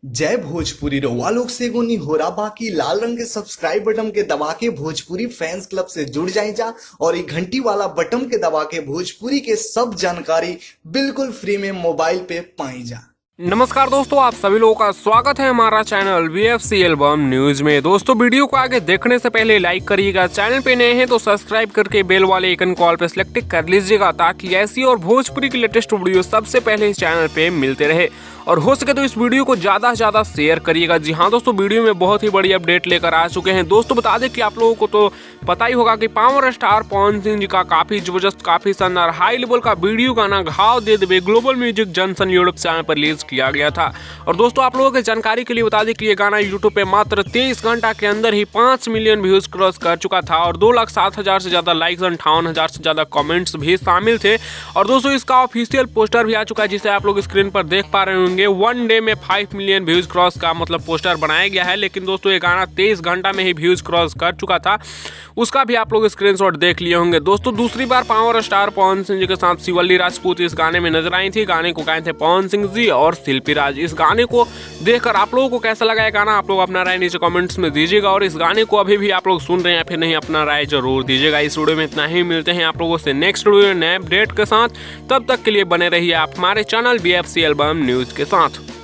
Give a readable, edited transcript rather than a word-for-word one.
जय भोजपुरी रउआ लोग से एगो निहोरा बाकी लाल रंग के सब्सक्राइब बटन के दबा के भोजपुरी फैंस क्लब से जुड़ जाए जा और ये घंटी वाला बटन के दबा के भोजपुरी के सब जानकारी बिल्कुल फ्री में मोबाइल पे पाई जा। नमस्कार दोस्तों, आप सभी लोगों का स्वागत है हमारा चैनल BFC एल्बम न्यूज में। दोस्तों वीडियो को आगे देखने से पहले लाइक करिएगा, चैनल पे नए हैं तो सब्सक्राइब करके बेल वाले आइकन कॉल पे सिलेक्ट कर लीजिएगा ताकि ऐसी और भोजपुरी की लेटेस्ट वीडियो सबसे पहले इस चैनल पे मिलते रहे। और हो सके तो इस वीडियो को ज़्यादा से ज़्यादा शेयर करिएगा। जी हाँ दोस्तों, वीडियो में बहुत ही बड़ी अपडेट लेकर आ चुके हैं। दोस्तों बता दें कि आप लोगों को तो पता ही होगा कि पावर स्टार पवन सिंह जी का काफ़ी जबरदस्त, काफ़ी शानदार हाई लेवल का वीडियो गाना घाव दे देवे global music junction YouTube channel पर रिलीज किया गया था। और दोस्तों आप लोगों की जानकारी के लिए बता दें कि ये गाना यूट्यूब पे मात्र 23 घंटा के अंदर ही 5 मिलियन व्यूज क्रॉस कर चुका था और 2,07,000 से ज़्यादा लाइक्स और 58,000 से ज़्यादा कमेंट्स भी शामिल थे। और दोस्तों इसका ऑफिशियल पोस्टर भी आ चुका है जिसे आप लोग स्क्रीन पर देख पा रहे होंगे। 1 डे में 5 मिलियन व्यूज क्रॉस का मतलब पोस्टर बनाया गया है। लेकिन दोस्तों ये गाना 23 घंटा में ही व्यूज क्रॉस कर चुका था, उसका भी आप लोग स्क्रीनशॉट देख लिए होंगे। दोस्तों दूसरी बार पावर स्टार पवन सिंह जी के साथ शिवल्ली राजपूत इस गाने में नजर आई थी। गाने को गाए थे पवन सिंह जी और शिल्पी राज। इस गाने को देखकर आप लोगों को कैसा लगा ये गाना, आप लोग अपना राय नीचे कमेंट्स में दीजिएगा। और इस गाने को अभी भी आप लोग सुन रहे हैं या फिर नहीं, अपना राय जरूर दीजिएगा। इस वीडियो में इतना ही, मिलते हैं आप लोगों से नेक्स्ट वीडियो नए अपडेट के साथ। तब तक के लिए बने रहिए आप हमारे चैनल BFC एल्बम न्यूज के साथ।